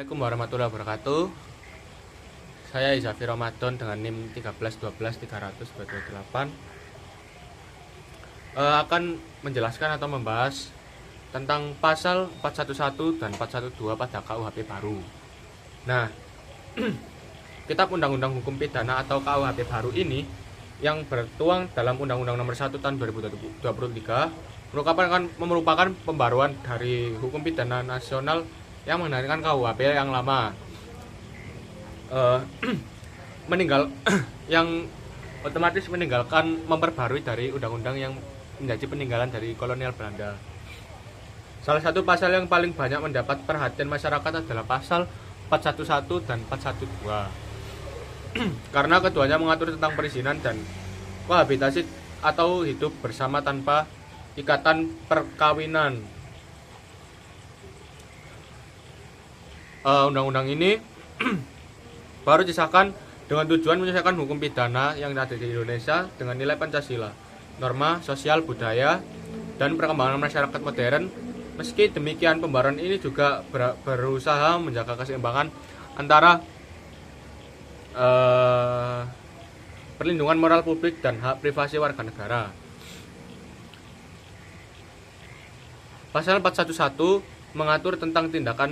Assalamualaikum warahmatullahi wabarakatuh. Saya Izafi Ramadan dengan NIM 1312300 akan menjelaskan atau membahas tentang pasal 411 dan 412 pada KUHP baru. Nah, Kitab Undang-Undang Hukum Pidana atau KUHP baru ini yang bertuang dalam Undang-Undang Nomor 1 Tahun 2023 merupakan pembaruan dari hukum pidana nasional yang menggantikan KUHP yang lama, yang otomatis meninggalkan memperbarui dari undang-undang yang menjadi peninggalan dari kolonial Belanda. Salah satu pasal yang paling banyak mendapat perhatian masyarakat adalah pasal 411 dan 412 karena keduanya mengatur tentang perizinan dan kohabitasi atau hidup bersama tanpa ikatan perkawinan. Undang-undang ini baru disahkan dengan tujuan menyelesaikan hukum pidana yang ada di Indonesia dengan nilai Pancasila, norma sosial budaya, dan perkembangan masyarakat modern. Meski demikian, pembaruan ini juga berusaha menjaga keseimbangan antara perlindungan moral publik dan hak privasi warga negara. Pasal 411 mengatur tentang tindak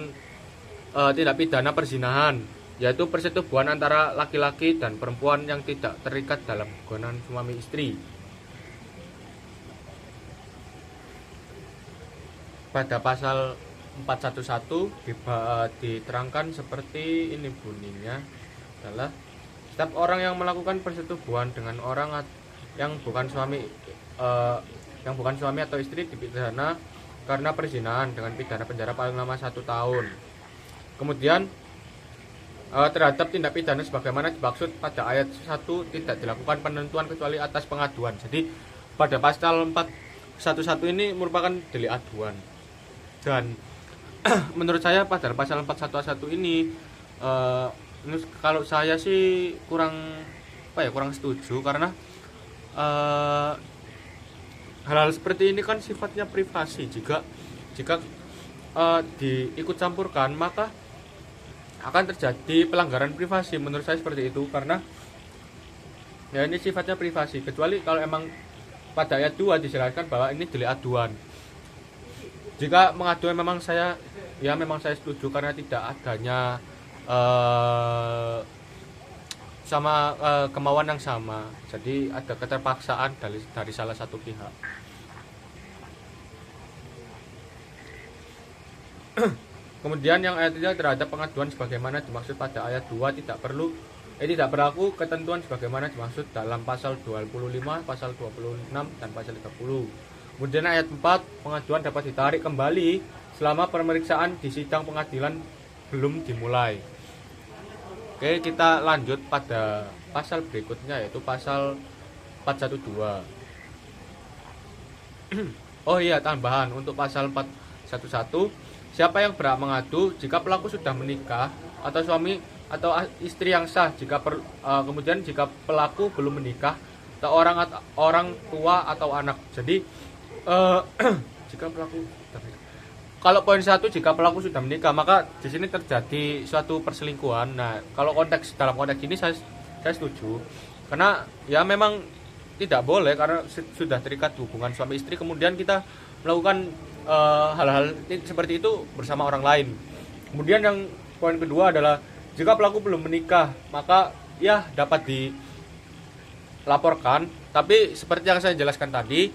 pidana perzinahan, yaitu persetubuhan antara laki-laki dan perempuan yang tidak terikat dalam hubungan suami istri. Pada pasal 411 diterangkan seperti ini bunyinya, adalah setiap orang yang melakukan persetubuhan dengan orang yang bukan suami atau istri dipidana karena perzinahan dengan pidana penjara paling lama 1 tahun. Kemudian terhadap tindak pidana sebagaimana dimaksud pada ayat 1 tidak dilakukan penentuan kecuali atas pengaduan. Jadi pada pasal 411 ini merupakan delik aduan. Dan menurut saya pada pasal 411 ini kalau saya sih kurang setuju, karena hal-hal seperti ini kan sifatnya privasi. Jika diikut campurkan, maka akan terjadi pelanggaran privasi. Menurut saya seperti itu, karena ya ini sifatnya privasi, kecuali kalau emang pada ayat 2 dijelaskan bahwa ini delik aduan. Jika mengaduan memang saya setuju, karena tidak adanya kemauan yang sama, jadi ada keterpaksaan dari salah satu pihak. Kemudian yang ayat 3 terhadap pengaduan sebagaimana dimaksud pada ayat 2 tidak berlaku ketentuan sebagaimana dimaksud dalam pasal 25, pasal 26 dan pasal 30. Kemudian ayat 4, pengaduan dapat ditarik kembali selama pemeriksaan di sidang pengadilan belum dimulai. Oke, kita lanjut pada pasal berikutnya, yaitu pasal 412. Oh iya, tambahan untuk pasal 411, siapa yang berhak mengadu jika pelaku sudah menikah atau suami atau istri yang sah, kemudian jika pelaku belum menikah atau orang tua atau anak. Jadi kalau poin 1, jika pelaku sudah menikah, maka di sini terjadi suatu perselingkuhan. Nah, kalau dalam konteks ini saya setuju, karena ya memang tidak boleh, karena sudah terikat hubungan suami istri kemudian kita melakukan hal-hal seperti itu bersama orang lain. Kemudian yang poin kedua adalah jika pelaku belum menikah, maka ya dapat dilaporkan. Tapi seperti yang saya jelaskan tadi,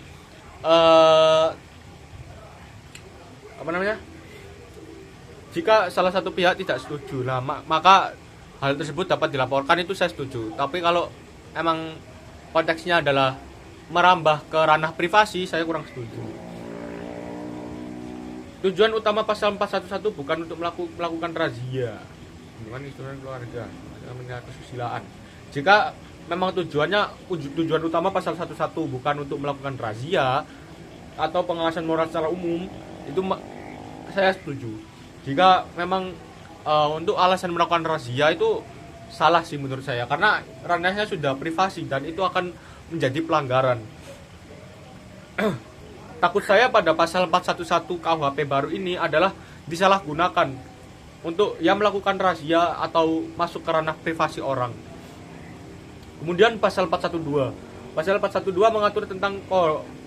jika salah satu pihak tidak setuju, maka hal tersebut dapat dilaporkan, itu saya setuju. Tapi kalau emang konteksnya adalah merambah ke ranah privasi, saya kurang setuju. Tujuan utama pasal 411 bukan untuk melakukan razia, bukan instrumen keluarga, namanya kesusilaan. Jika memang tujuan utama pasal 11 bukan untuk melakukan razia atau pengawasan moral secara umum, itu saya setuju. Jika memang untuk alasan melakukan razia, itu salah sih menurut saya, karena ranahnya sudah privasi dan itu akan menjadi pelanggaran. Takut saya pada pasal 411 KUHP baru ini adalah disalahgunakan untuk ya melakukan razia atau masuk ke ranah privasi orang. Kemudian pasal 412. Pasal 412 mengatur tentang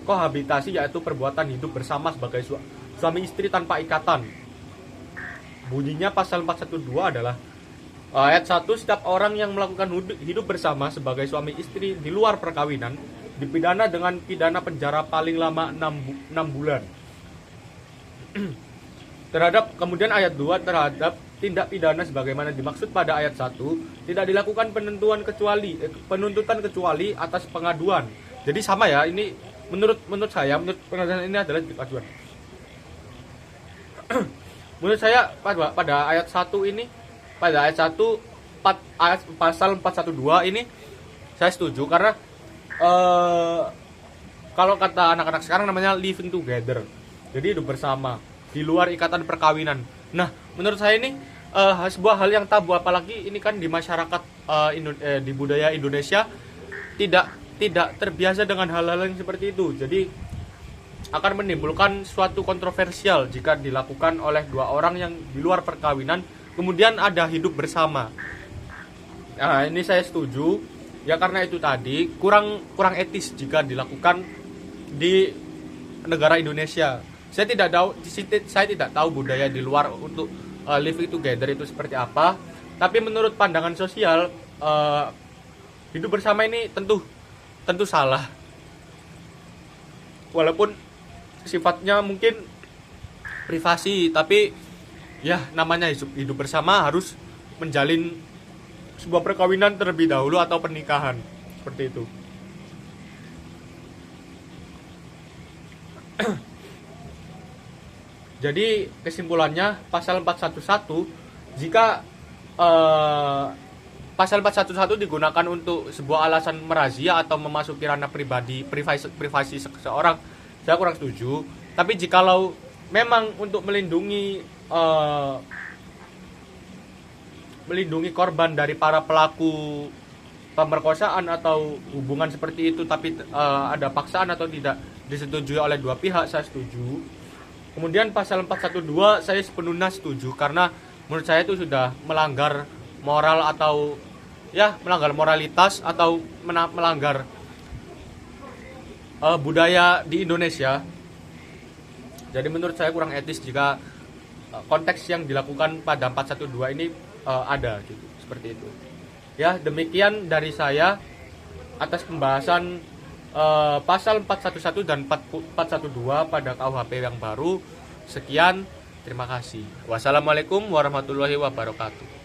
kohabitasi, yaitu perbuatan hidup bersama sebagai suami istri tanpa ikatan. Bunyinya pasal 412 adalah ayat 1, setiap orang yang melakukan hidup bersama sebagai suami istri di luar perkawinan dipidana dengan pidana penjara paling lama 6 bulan. Kemudian ayat 2, terhadap tindak pidana sebagaimana dimaksud pada ayat 1 tidak dilakukan penuntutan kecuali atas pengaduan. Jadi sama ya, ini menurut pengaduan ini adalah pengaduan. Menurut saya pada ayat 1 ini, pada ayat 1 pasal 412 ini saya setuju karena kalau kata anak-anak sekarang namanya living together. Jadi hidup bersama di luar ikatan perkawinan. Nah, menurut saya ini sebuah hal yang tabu, apalagi ini kan di masyarakat di budaya Indonesia tidak terbiasa dengan hal-hal yang seperti itu. Jadi akan menimbulkan suatu kontroversial jika dilakukan oleh dua orang yang di luar perkawinan kemudian ada hidup bersama. Nah, ini saya setuju ya, karena itu tadi kurang etis jika dilakukan di negara Indonesia. Saya tidak tahu budaya di luar untuk living together itu seperti apa. Tapi menurut pandangan sosial, hidup bersama ini tentu salah. Walaupun sifatnya mungkin privasi, tapi ya namanya hidup bersama harus menjalin sebuah perkawinan terlebih dahulu atau pernikahan seperti itu. Jadi kesimpulannya pasal 411, jika pasal 411 digunakan untuk sebuah alasan merazia atau memasuki ranah privasi seseorang, saya kurang setuju. Tapi jikalau memang untuk melindungi korban dari para pelaku pemerkosaan atau hubungan seperti itu, tapi ada paksaan atau tidak disetujui oleh dua pihak, saya setuju. Kemudian pasal 412 saya sepenuhnya setuju karena menurut saya itu sudah melanggar moral atau ya melanggar moralitas atau melanggar budaya di Indonesia. Jadi menurut saya kurang etis jika konteks yang dilakukan pada 412 ini ada gitu, seperti itu. Ya, demikian dari saya atas pembahasan pasal 411 dan 412 pada KUHP yang baru. Sekian, terima kasih. Wassalamualaikum warahmatullahi wabarakatuh.